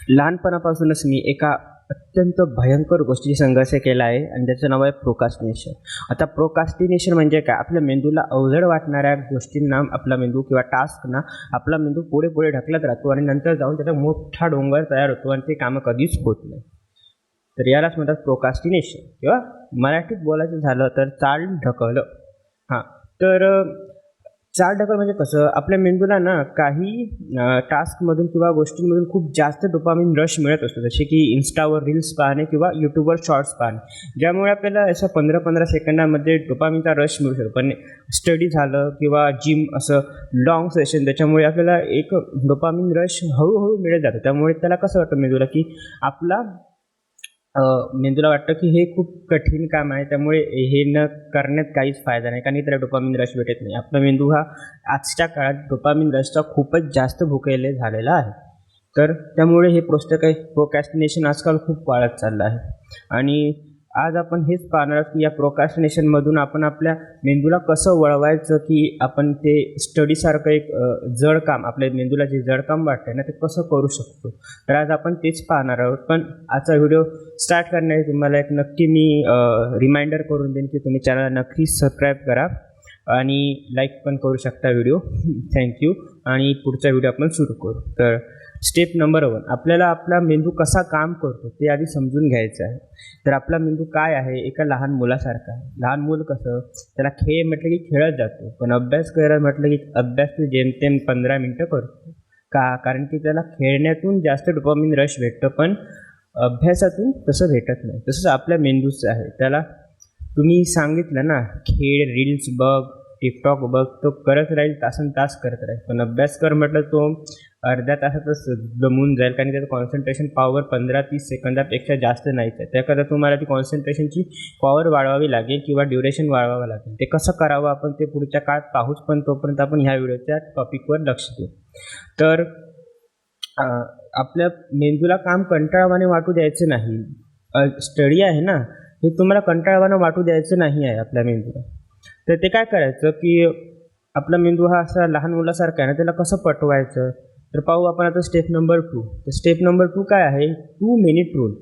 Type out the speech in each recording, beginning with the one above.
लहानपणापासूनच मी एका अत्यंत भयंकर गोष्टीशी संघर्ष केला आहे आणि त्याचं नाव आहे प्रोकास्टिनेशन. आता प्रोकास्टिनेशन म्हणजे काय? आपल्या मेंदूला अवजड वाटणाऱ्या गोष्टींना आपला मेंदू किंवा टास्कना आपला मेंदू पुढे पुढे ढकलत राहतो आणि नंतर जाऊन त्याचा मोठा डोंगर तयार होतो आणि ते कामं कधीच होत नाही. तर यालाच म्हणतात प्रोकास्टिनेशन किंवा मराठीत बोलायचं झालं तर चाल ढकल. हां, तर चाल ढकल म्हणजे कसं? आपल्या मेंदूला ना काही टास्कमधून किंवा गोष्टींमधून खूप जास्त डोपामिन रश मिळत असतो, जसे की इन्स्टावर रील्स पाहणे किंवा यूट्यूबवर शॉर्ट्स पाहणे, ज्यामुळे आपल्याला असं 15-15 सेकंदामध्ये डोपामिनचा रश मिळू शकतो. पण स्टडी झालं किंवा जिम असं लॉंग सेशन, त्याच्यामुळे आपल्याला एक डोपामिन रश हळूहळू मिळत जातं. त्यामुळे त्याला कसं वाटतं मेंदूला, की मेंदूला वाटतं की हे खूप कठीण काम आहे, त्यामुळे हे न करण्यात काहीच फायदा नाही, कारण त्याला डोपामिन रश भेटत नाही. आपला मेंदू हा आजच्या काळात डोपामिन रशचा खूपच जास्त भुकेले झालेला आहे. तर त्यामुळे हे प्रोकॅस्टिनेशन आजकाल खूप वाढत चाललं आहे. आणि आज आपण हेच पाहणार आहोत की या प्रोकॅस्टिनेशनमधून आपण आपल्या मेंदूला कसं वळवायचं, की आपण ते स्टडीसारखं एक जड काम, आपल्या मेंदूला जे जड काम वाटतं ना, ते कसं करू शकतो. तर आज आपण तेच पाहणार आहोत. पण आजचा व्हिडिओ स्टार्ट करण्याआधी तुम्हाला एक नक्की मी रिमाइंडर करून देईन की तुम्ही चॅनलला नक्कीच सबस्क्राईब करा आणि लाईक पण करू शकता व्हिडिओ. थँक्यू. आणि पुढचा व्हिडिओ आपण सुरू करू. तर स्टेप नंबर 1, आपल्याला आपला मेंदू कसा काम करतो ते आधी समजून घ्यायचं आहे. तर आपला मेंदू काय आहे? एका लहान मुलासारखा आहे. लहान मूल कसं, त्याला खेळ म्हटलं की खेळत जातो, पण अभ्यास करायला म्हटलं की अभ्यास तो जेमतेम 15 मिनटं करतो. कारण की त्याला खेळण्यातून जास्त डोपामिन रश भेटतं, पण अभ्यासातून तसं भेटत नाही. तसंच आपल्या मेंदूचं आहे. त्याला तुम्ही सांगितलं ना, खेळ, रील्स बघ, टिकटॉक बघ, तो करत राहील, तासन तास करत राहील. पण अभ्यास कर म्हटलं तो अर्ध्या तासातच दमून जाईल, कारण त्याचं कॉन्सन्ट्रेशन पॉवर 15-30 सेकंदापेक्षा जास्त नाहीच आहे. त्याकरता तुम्हाला ती कॉन्सन्ट्रेशनची पॉवर वाढवावी लागेल किंवा ड्युरेशन वाढवावं लागेल. ते कसं करावं आपण ते पुढच्या काळात पाहूच, पण तोपर्यंत आपण ह्या व्हिडिओच्या टॉपिकवर लक्ष देऊ. तर आपल्या मेंदूला काम कंटाळवाणे वाटू द्यायचं नाही. स्टडी आहे ना, हे तुम्हाला कंटाळवाणं वाटू द्यायचं नाही आहे आपल्या मेंदूला. तर ते काय करायचं, की आपला मेंदू हा असा लहान मुलासारखा आहे ना, त्याला कसं पटवायचं. तर पाहू आपण आता स्टेप नंबर 2. तर स्टेप नंबर 2 काय आहे? 2 मिनिट रूल.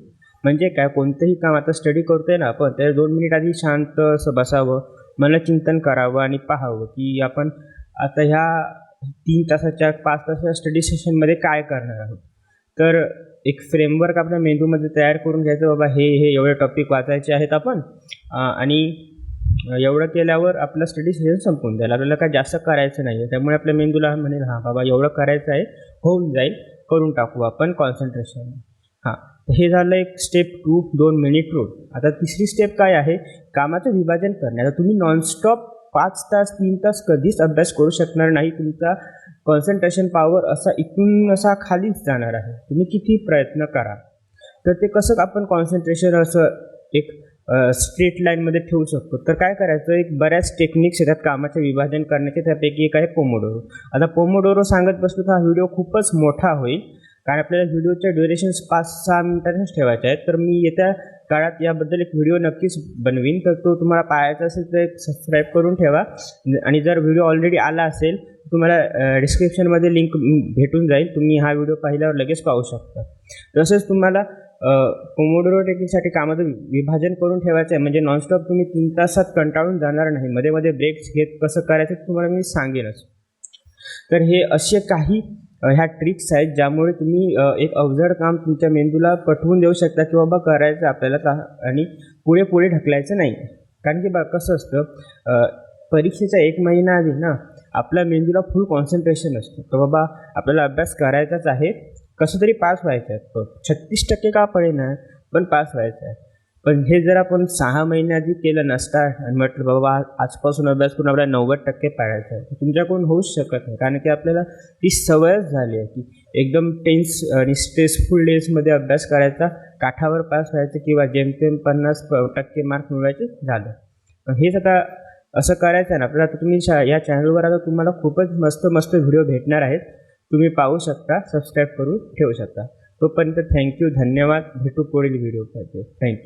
म्हणजे काय? कोणतंही काम आता स्टडी करतोय ना आपण, तर 2 मिनिट आधी शांत असं बसावं, मनचिंतन करावं आणि पाहावं की आपण आता ह्या 3 तासाच्या 5 तासाच्या स्टडी सेशनमध्ये काय करणार आहोत. तर एक फ्रेमवर्क आपल्या मेंदूमध्ये तयार करून घ्यायचं, बाबा हे एवढे टॉपिक वाचायचे आहेत आपण, आणि एवढं केल्यावर आपलं स्टडी सेशन संपून जाईल. आपल्याला काय जास्त करायचं नाही आहे. त्यामुळे आपल्या मेंदूला म्हणेल, हां बाबा एवढं करायचं आहे, होऊन जाईल, करून टाकू आपण कॉन्सन्ट्रेशन. हां, हे झालं एक स्टेप 2, 2 मिनिट रूल. आता तिसरी स्टेप काय आहे? कामाचं विभाजन करणे. आता तुम्ही नॉनस्टॉप 5 तास 3 तास कधीच अभ्यास करू शकणार नाही. तुमचा कॉन्सन्ट्रेशन पॉवर असा इथून असा खालीच जाणार आहे, तुम्ही किती प्रयत्न करा. तर ते कसं आपण कॉन्सन्ट्रेशन असं एक स्ट्रेट लाईनमध्ये ठेवू शकतो. तर काय करायचं, एक बऱ्याच टेक्निक्स येतात कामाचे विभाजन करण्याचे, त्यापैकी एक आहे पोमोडोरो. आता पोमोडोरो सांगत बसलो तर हा व्हिडिओ खूपच मोठा होईल, कारण आपल्याला व्हिडिओच्या ड्युरेशन्स 5-6 मिनिटांच ठेवायचे आहेत. तर मी येत्या काळात याबद्दल एक व्हिडिओ नक्कीच बनवीन. तर तो तुम्हाला पाहायचा असेल तर एक सबस्क्राईब करून ठेवा. आणि जर व्हिडिओ ऑलरेडी आला असेल तुम्हाला डिस्क्रिप्शनमध्ये लिंक भेटून जाईल, तुम्ही हा व्हिडिओ पाहिल्यावर लगेच पाहू शकता. तसंच तुम्हाला पोमोडोरो टेक्निकसाठी कामाचं विभाजन करून ठेवायचं आहे, म्हणजे नॉनस्टॉप तुम्ही 3 तासात कंटाळून जाणार नाही. मध्ये मध्ये ब्रेक्स घेत कसं करायचं तुम्हाला मी सांगेनच. तर हे असे काही ह्या ट्रिक्स आहेत ज्यामुळे तुम्ही एक अवजड काम तुमच्या मेंदूला पटवून देऊ शकता की बाबा करायचं आपल्याला, आणि पुढे पुढे ढकलायचं नाही. कारण की कसं असतं, परीक्षेचा 1 महिना आधी ना आपल्या मेंदूला फुल कॉन्सन्ट्रेशन असतं, तर बाबा आपल्याला अभ्यास करायचाच आहे, कसं तरी पास व्हायचं आहे. 36% का पडेना, पण पास व्हायचं आहे. पण हे जर आपण 6 महिन्याआधी केलं नसता आणि म्हटलं बाबा आजपासून अभ्यास करून आपल्याला 90% पाडायचं आहे, तर तुमच्याकडून होऊच शकत नाही. कारण की आपल्याला ती सवयच झाली आहे की एकदम टेन्स आणि स्ट्रेसफुल डेजमध्ये अभ्यास करायचा, काठावर पास व्हायचं किंवा जेमतेम 50% मार्क मिळवायचे झालं. हेच आता असं करायचं आहे ना आपल्याला. तर तुम्ही या चॅनलवर आता तुम्हाला खूपच मस्त मस्त व्हिडिओ भेटणार आहेत, तुम्ही पाहू शकता, सबस्क्राईब करून ठेवू शकता. तोपर्यंत थँक्यू, धन्यवाद. भेटू पुढील व्हिडिओमध्ये. थँक्यू.